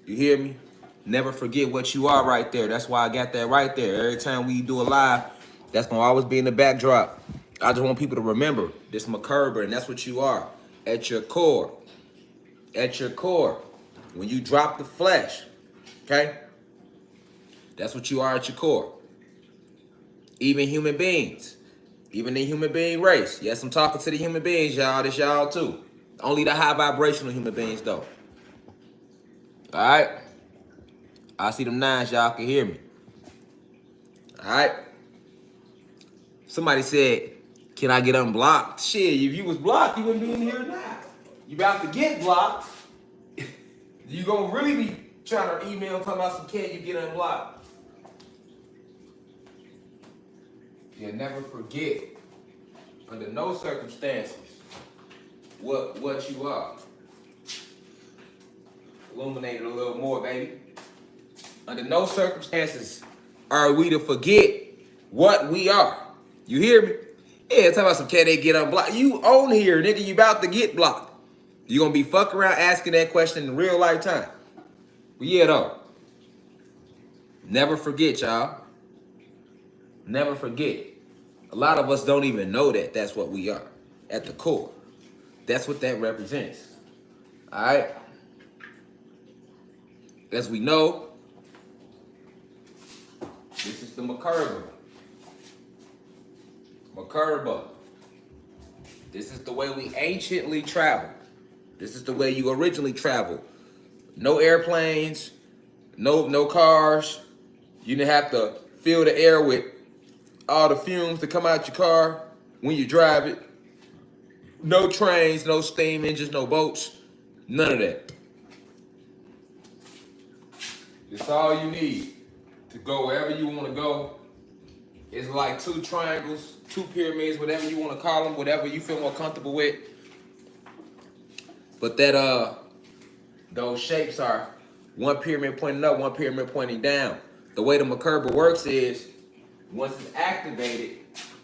You hear me? Never forget what you are right there. That's why I got that right there. Every time we do a live, that's gonna always be in the backdrop. I just want people to remember this Merkaba, and that's what you are at your core. At your core, when you drop the flesh, okay? That's what you are at your core. Even human beings, even the human being race. Yes, I'm talking to the human beings, y'all. This y'all too. Only the high vibrational human beings, though. All right? I see them nines, y'all can hear me. All right? Somebody said, can I get unblocked? Shit, if you was blocked, you wouldn't be in here now. You about to get blocked. You gonna really be trying to email talking about some can you get unblocked. You never forget, under no circumstances, what you are. Illuminate it a little more, baby. Under no circumstances are we to forget what we are. You hear me? Yeah, talking about some can they get unblocked. You on here, nigga, you about to get blocked. You gonna be fucking around asking that question in real lifetime. But yeah, though. Never forget, y'all. Never forget. A lot of us don't even know that that's what we are at the core. That's what that represents. All right? As we know, this is the Merkaba. Merkaba. This is the way we anciently traveled. This is the way you originally traveled. No airplanes, no cars. You didn't have to fill the air with all the fumes that come out your car when you drive it. No trains, no steam engines, no boats. None of that. It's all you need to go wherever you want to go. It's like two triangles, two pyramids, whatever you want to call them, whatever you feel more comfortable with. But that those shapes are one pyramid pointing up, one pyramid pointing down. The way the Merkaba works is once it's activated,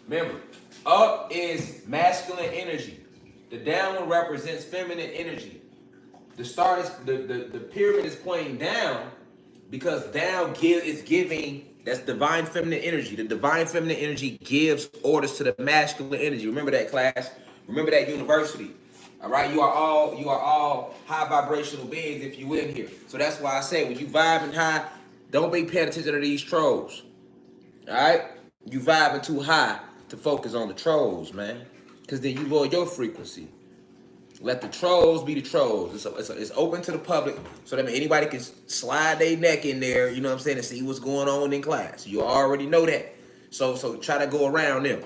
remember, up is masculine energy. The down one represents feminine energy. The start is the pyramid is pointing down because down is giving, that's divine feminine energy. The divine feminine energy gives orders to the masculine energy. Remember that, class. Remember that, university. All right, you are all high vibrational beings if you in here. So that's why I say when you vibing high, don't be paying attention to these trolls. All right, you vibing too high to focus on the trolls, man. Because then you lower your frequency. Let the trolls be the trolls. It's open to the public, so that anybody can slide their neck in there, you know what I'm saying, and see what's going on in class. You already know that. So try to go around them.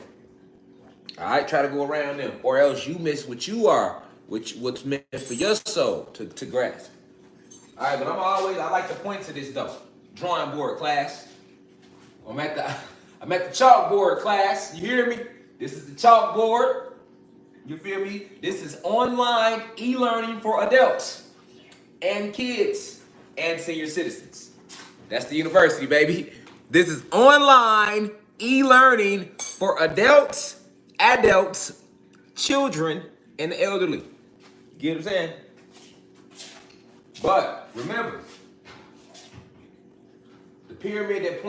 All right, try to go around them, or else you miss what you are, what's meant for your soul to grasp. All right, but I like to point to this though. Drawing board, class. I'm at the chalkboard, class. You hear me? This is the chalkboard. You feel me? This is online e-learning for adults and kids and senior citizens. That's the university, baby. This is online e-learning for adults, children, and the elderly. Get what I'm saying? But remember, the pyramid that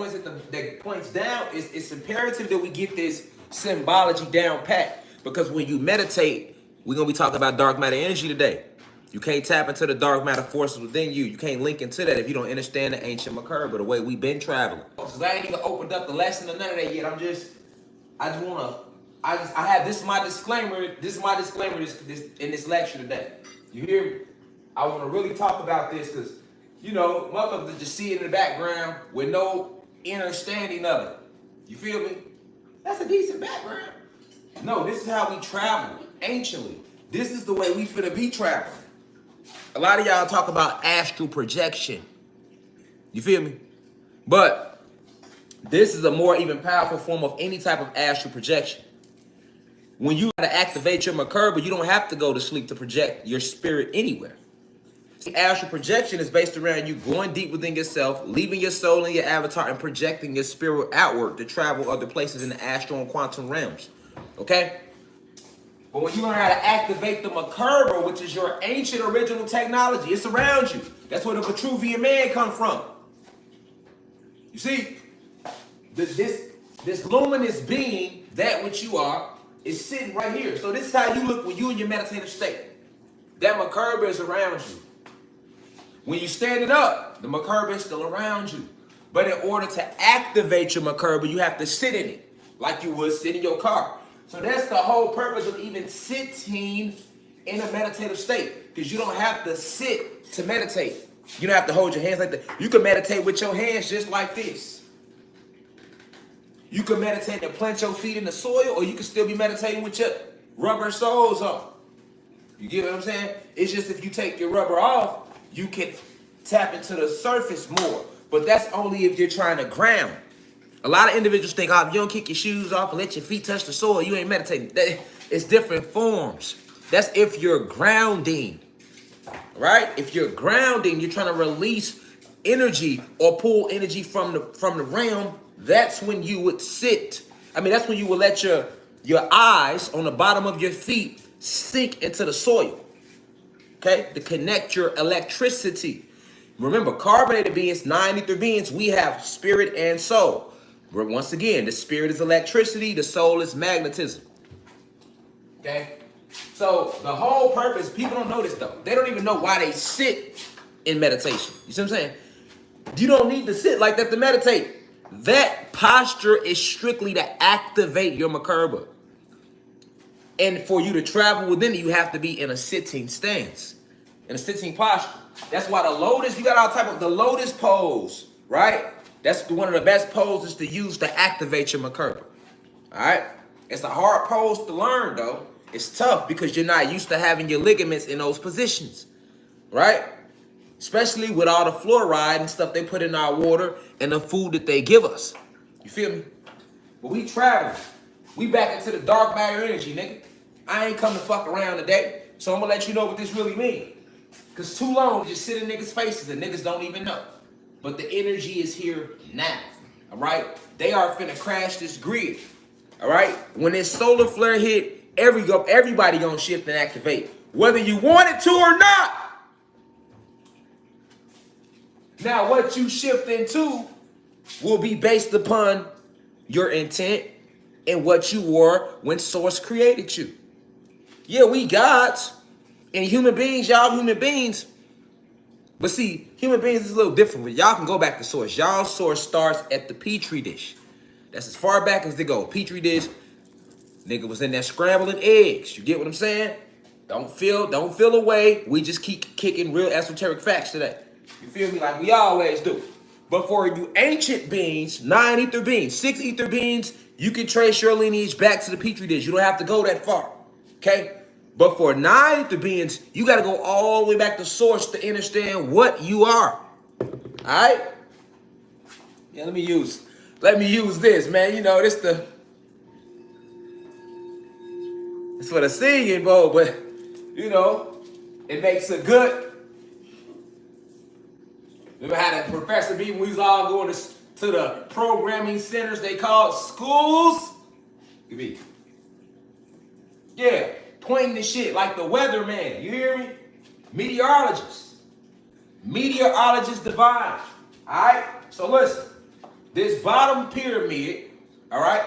points down it's imperative that we get this symbology down pat. Because when you meditate, we're going to be talking about dark matter energy today. You can't tap into the dark matter forces within you. You can't link into that if you don't understand the ancient Merkaba, the way we've been traveling. Because I ain't even opened up the lesson or none of that yet. This is my disclaimer. This is my disclaimer in this lecture today. You hear me? I want to really talk about this because, you know, motherfuckers just see it in the background with no understanding of it. You feel me? That's a decent background. No, this is how we travel anciently. This is the way we finna be traveling. A lot of y'all talk about astral projection. You feel me? But this is a more even powerful form of any type of astral projection. When you gotta activate your Merkaba, you don't have to go to sleep to project your spirit anywhere. See, astral projection is based around you going deep within yourself, leaving your soul in your avatar, and projecting your spirit outward to travel other places in the astral and quantum realms. Okay? But when you learn how to activate the Merkaba, which is your ancient original technology, it's around you. That's where the Vitruvian man come from. You see, this luminous being, that which you are, is sitting right here. So this is how you look when you're in your meditative state. That Merkaba is around you. When you're standing up, the Merkaba is still around you. But in order to activate your Merkaba, you have to sit in it, like you would sit in your car. So that's the whole purpose of even sitting in a meditative state. Because you don't have to sit to meditate. You don't have to hold your hands like that. You can meditate with your hands just like this. You can meditate and plant your feet in the soil, or you can still be meditating with your rubber soles on. You get what I'm saying? It's just if you take your rubber off, you can tap into the surface more. But that's only if you're trying to ground. A lot of individuals think, oh, if you don't kick your shoes off and let your feet touch the soil, you ain't meditating. It's different forms. That's if you're grounding, right? If you're grounding, you're trying to release energy or pull energy from the realm. That's when you would sit. I mean, that's when you would let your eyes on the bottom of your feet sink into the soil, okay? To connect your electricity. Remember, carbonated beings, 9 ether beings, we have spirit and soul. Once again, the spirit is electricity, the soul is magnetism. Okay? So the whole purpose, people don't know this though. They don't even know why they sit in meditation. You see what I'm saying? You don't need to sit like that to meditate. That posture is strictly to activate your Merkaba. And for you to travel within it, you have to be in a sitting stance, in a sitting posture. That's why the lotus, you got all type of the lotus pose, right? That's one of the best poses to use to activate your Merkaba. All right? It's a hard pose to learn, though. It's tough because you're not used to having your ligaments in those positions, right? Especially with all the fluoride and stuff they put in our water and the food that they give us. You feel me? But we traveling. We back into the dark matter energy, nigga. I ain't come to fuck around today, so I'm gonna let you know what this really means. Because too long, we just sit in niggas' faces and niggas don't even know. But the energy is here now, all right? They are finna crash this grid, all right? When this solar flare hit, everybody gonna shift and activate, whether you want it to or not. Now, what you shift into will be based upon your intent and what you were when Source created you. Yeah, we gods and human beings, y'all human beings. But see, human beings is a little different. Y'all can go back to Source. Y'all Source starts at the Petri dish. That's as far back as they go. Petri dish, nigga was in there scrambling eggs. You get what I'm saying? Don't feel away. We just keep kicking real esoteric facts today. You feel me? Like we always do. But for you ancient beings, 9 ether beings, 6 ether beings, you can trace your lineage back to the Petri dish. You don't have to go that far. Okay? But for 9 ether beings, you got to go all the way back to Source to understand what you are. All right? Yeah, let me use this, man. You know, it's for the singing bowl, but you know, it makes a good. Remember how that professor be when we was all going to the programming centers they called schools? You be. Yeah, pointing the shit like the weatherman. You hear me? Meteorologist. Meteorologist divine. Alright? So listen. This bottom pyramid, alright?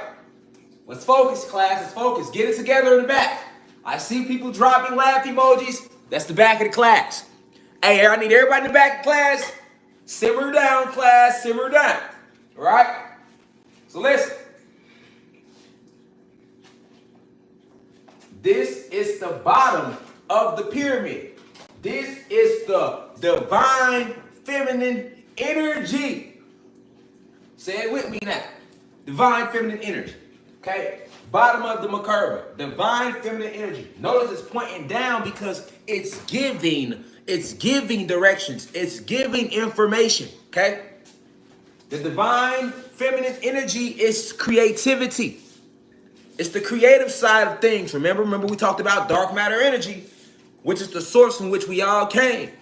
Let's focus, class. Let's focus. Get it together in the back. I see people dropping laugh emojis. That's the back of the class. Hey, I need everybody in the back of class. Simmer down, class. Simmer down. All right? So listen. This is the bottom of the pyramid. This is the divine feminine energy. Say it with me now. Divine feminine energy. Okay? Bottom of the Merkaba. Divine feminine energy. Notice it's pointing down because it's giving directions. It's giving information. Okay? The divine feminine energy is creativity. It's the creative side of things. Remember we talked about dark matter energy, which is the source from which we all came.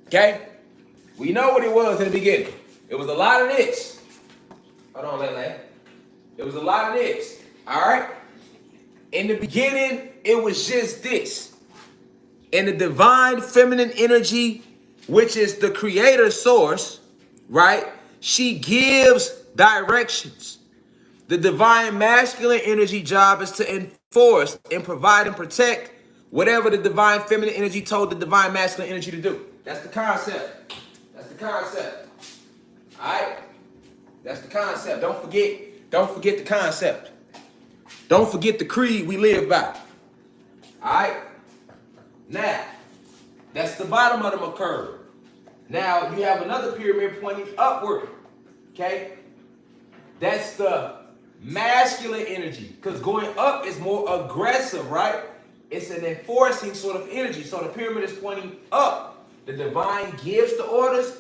Okay? We know what it was in the beginning. It was a lot of this. Hold on, Lele. It was a lot of this. All right? In the beginning, it was just this. And the divine feminine energy, which is the creator source, right? She gives directions. The divine masculine energy job is to enforce and provide and protect whatever the divine feminine energy told the divine masculine energy to do. That's the concept. That's the concept. All right? That's the concept. Don't forget the concept. Don't forget the creed we live by. All right? Now, that's the bottom of the Merkaba. Now, you have another pyramid pointing upward. Okay? That's the masculine energy. Because going up is more aggressive, right? It's an enforcing sort of energy. So the pyramid is pointing up. The divine gives the orders.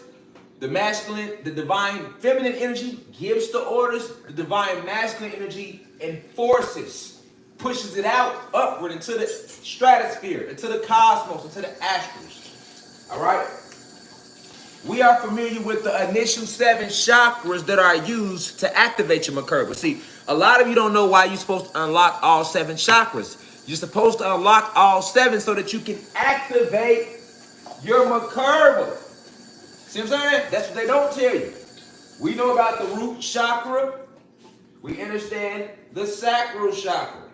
The masculine, the divine feminine energy gives the orders. The divine masculine energy enforces, pushes it out upward into the stratosphere, into the cosmos, into the astrals. All right? We are familiar with the initial 7 chakras that are used to activate your Merkaba. See, a lot of you don't know why you're supposed to unlock all 7 chakras. You're supposed to unlock all 7 so that you can activate your Merkaba. See what I'm saying? That's what they don't tell you. We know about the root chakra. We understand the sacral chakra.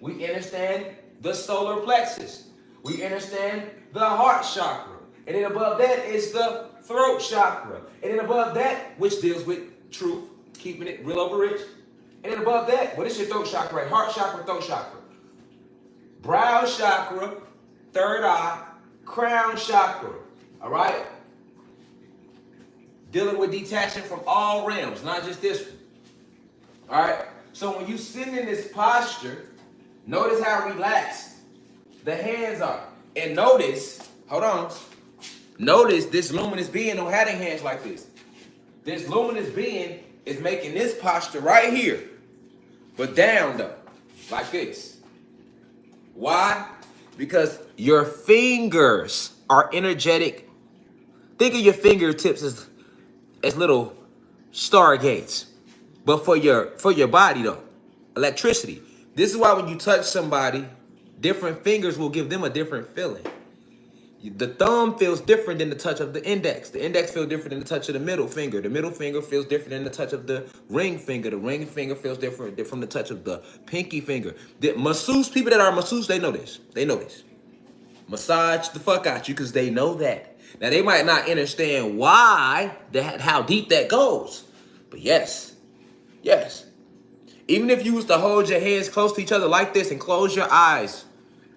We understand the solar plexus. We understand the heart chakra. And then above that is the throat chakra. And then above that, which deals with truth, keeping it real over rich. And then above that, what is your throat chakra, right? Heart chakra, throat chakra. Brow chakra, third eye, crown chakra. All right? Dealing with detaching from all realms, not just this one. All right? So when you sit in this posture, notice how relaxed the hands are. And notice, hold on. Notice this luminous being don't have their hands like this. This luminous being is making this posture right here, but down though, like this. Why? Because your fingers are energetic. Think of your fingertips as little stargates, but for your body though, electricity. This is why when you touch somebody, different fingers will give them a different feeling. The thumb feels different than the touch of the index. The index feels different than the touch of the middle finger. The middle finger feels different than the touch of the ring finger. The ring finger feels different from the touch of the pinky finger. The masseuse, people that are masseuse, they know this. They know this. Massage the fuck out you because they know that. Now, they might not understand why, how deep that goes. But yes, yes. Even if you was to hold your hands close to each other like this and close your eyes,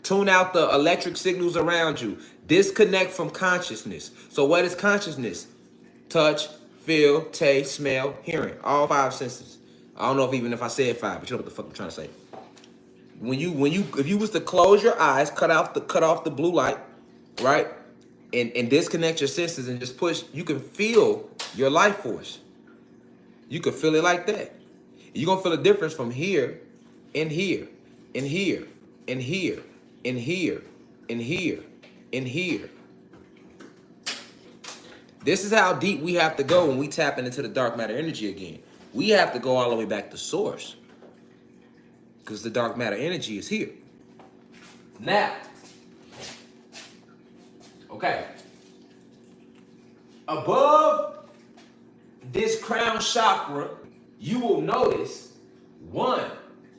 tune out the electric signals around you. Disconnect from consciousness. So what is consciousness? Touch, feel, taste, smell, hearing. All 5 senses. I don't know if I said 5, but you know what the fuck I'm trying to say. If you was to close your eyes, cut off the blue light, right? And disconnect your senses and just push, you can feel your life force. You can feel it like that. You're gonna feel a difference from here and here and here and here and here and here and here. This is how deep we have to go when we tap into the dark matter energy again. We have to go all the way back to source, because the dark matter energy is here. Now, okay, above this crown chakra, you will notice 1,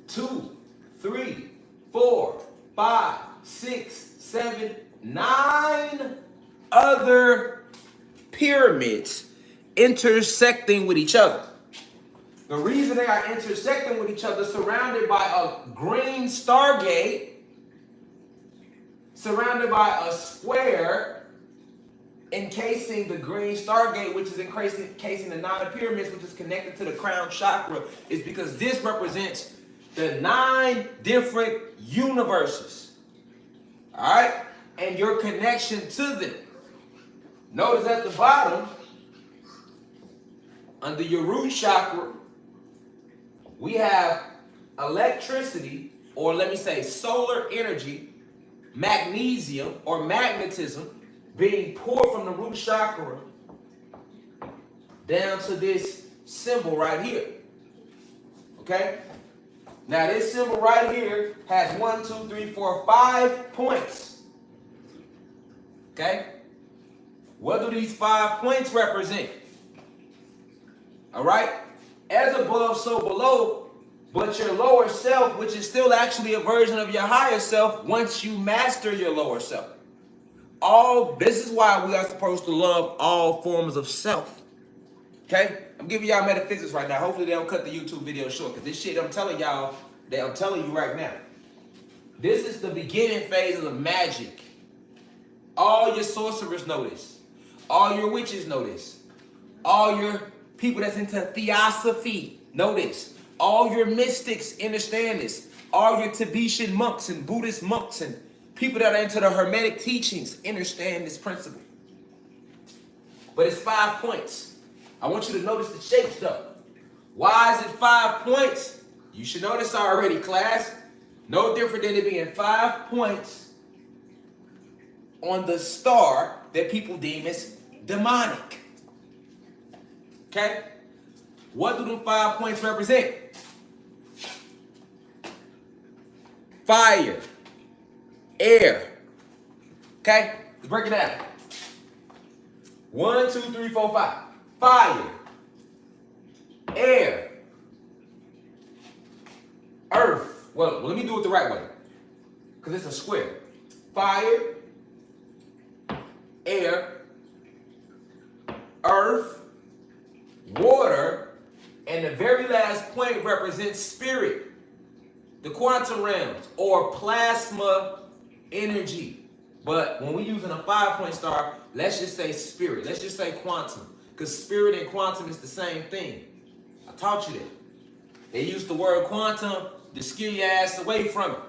2, 3, 4, 5, 6, 7, 9 other pyramids intersecting with each other. The reason they are intersecting with each other, surrounded by a green stargate, surrounded by a square encasing the green stargate, which is encasing the 9 pyramids, which is connected to the crown chakra, is because this represents the 9 different universes. All right? And your connection to them. Notice at the bottom, under your root chakra, we have electricity, or let me say solar energy, magnesium or magnetism, being poured from the root chakra down to this symbol right here. Okay? Now this symbol right here has 1, 2, 3, 4, 5 points. Okay? What do these 5 points represent? All right? As above, so below, but your lower self, which is still actually a version of your higher self, once you master your lower self. This is why we are supposed to love all forms of self. Okay? I'm giving y'all metaphysics right now. Hopefully they don't cut the YouTube video short, because this shit I'm telling y'all, that I'm telling you right now. This is the beginning phase of the magic. All your sorcerers know this. All your witches know this. All your people that's into theosophy know this. All your mystics understand this. All your Tibetan monks and Buddhist monks and people that are into the Hermetic teachings understand this principle. But it's 5 points. I want you to notice the shapes though. Why is it 5 points? You should know this already, class. No different than it being 5 points on the star that people deem as demonic. Okay? What do the 5 points represent? Fire, air. Okay? Let's break it down. 1, 2, 3, 4, 5. Fire, air, earth. Well, let me do it the right way, because it's a square. Fire, air, earth, water, and the very last point represents spirit, the quantum realms, or plasma energy. But when we're using a 5-point star, let's just say spirit. Let's just say quantum, because spirit and quantum is the same thing. I taught you that. They use the word quantum to scare your ass away from it.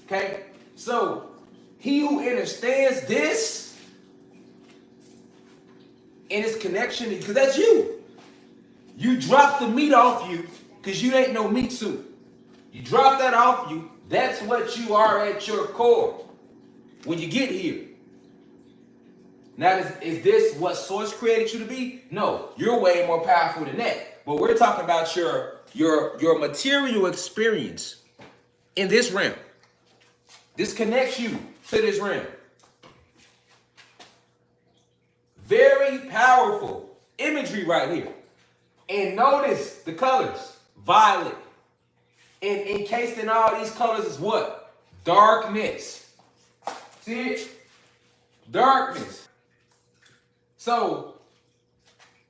Okay? So, he who understands this and its connection, because that's you. You drop the meat off you because you ain't no meat suit. You drop that off you, that's what you are at your core when you get here. Now, is this what Source created you to be? No, you're way more powerful than that. But we're talking about your material experience in this realm. This connects you to this realm. Very powerful imagery right here. And notice the colors. Violet. And encased in all these colors is what? Darkness. See it? Darkness. So,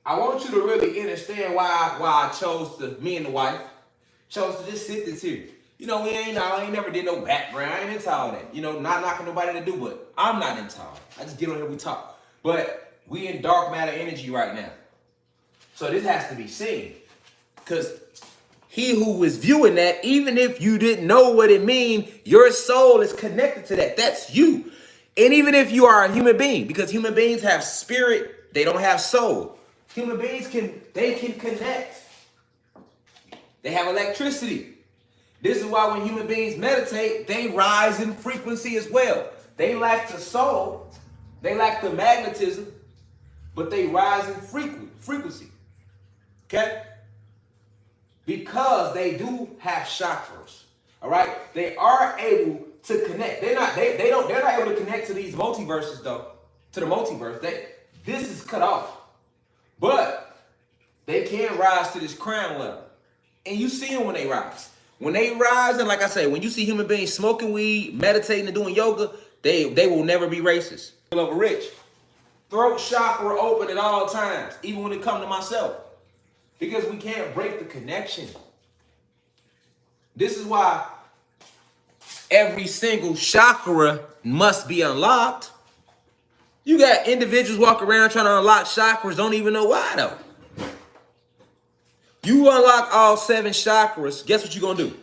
I want you to really understand why I chose me and the wife chose to just sit this here. You know, I ain't never did no background. I ain't into all that. You know, not knocking nobody to do, but I'm not into all that. I just get on here, we talk. But we in dark matter energy right now. So this has to be seen. Because he who is viewing that, even if you didn't know what it means, your soul is connected to that. That's you. And even if you are a human being, because human beings have spirit, they don't have soul. Human beings can connect. They have electricity. This is why when human beings meditate, they rise in frequency as well. They lack the soul, they lack the magnetism, but they rise in frequency. Okay? Because they do have chakras. All right? They are able to connect. They're not able to connect to these multiverses though. To the multiverse. This is cut off. But they can rise to this crown level. And you see them when they rise. When they rise, and like I say, when you see human beings smoking weed, meditating, and doing yoga, they will never be racist. Level rich. Throat chakra open at all times, even when it comes to myself. Because we can't break the connection. This is why every single chakra must be unlocked. You got individuals walking around trying to unlock chakras, don't even know why though. You unlock all 7 chakras, guess what you're going to do?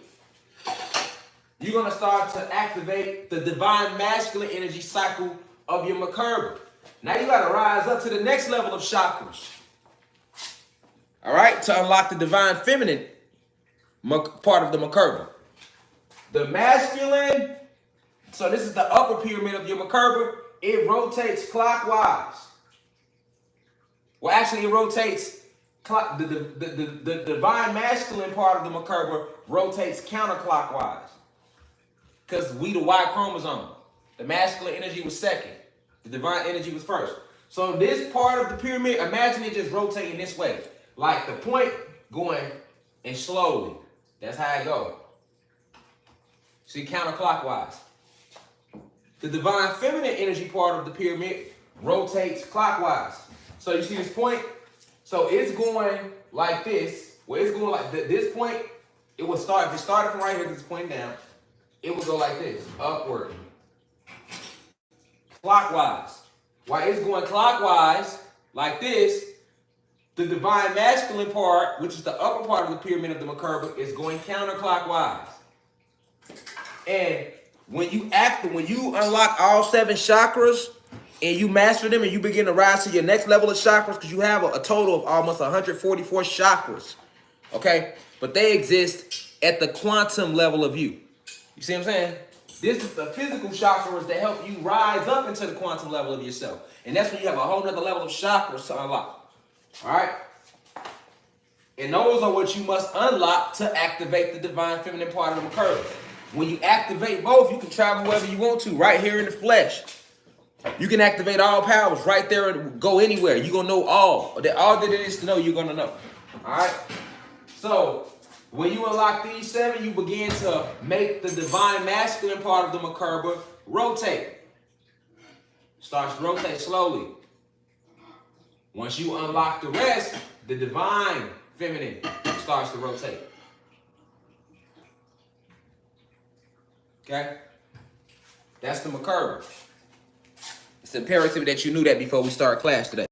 You're going to start to activate the divine masculine energy cycle of your Merkaba. Now you got to rise up to the next level of chakras. All right, to unlock the divine feminine part of the Merkaba. The masculine, so this is the upper pyramid of your Merkaba. It rotates clockwise. Well, actually, it rotates the divine masculine part of the Merkaba rotates counterclockwise. Because we the Y chromosome. The masculine energy was second. The divine energy was first. So this part of the pyramid, imagine it just rotating this way. Like the point going and slowly. That's how it goes. See, counterclockwise. The divine feminine energy part of the pyramid rotates clockwise. So you see this point? So it's going like this. Well, it's going like this point. It will start, if it started from right here, this point down, it will go like this, upward. Clockwise. While it's going clockwise, like this, the divine masculine part, which is the upper part of the pyramid of the Merkaba, is going counterclockwise. And when you unlock all 7 chakras and you master them and you begin to rise to your next level of chakras, because you have a total of almost 144 chakras, okay? But they exist at the quantum level of you. You see what I'm saying? This is the physical chakras that help you rise up into the quantum level of yourself. And that's when you have a whole nother level of chakras to unlock. All right? And those are what you must unlock to activate the divine feminine part of the Merkaba. When you activate both, you can travel wherever you want to, right here in the flesh. You can activate all powers right there and go anywhere. You're going to know all. All that it is to know, you're going to know. All right? So, when you unlock these 7, you begin to make the divine masculine part of the Merkaba rotate. Starts to rotate slowly. Once you unlock the rest, the divine feminine starts to rotate. Okay? That's the Merkaba. It's imperative that you knew that before we start class today.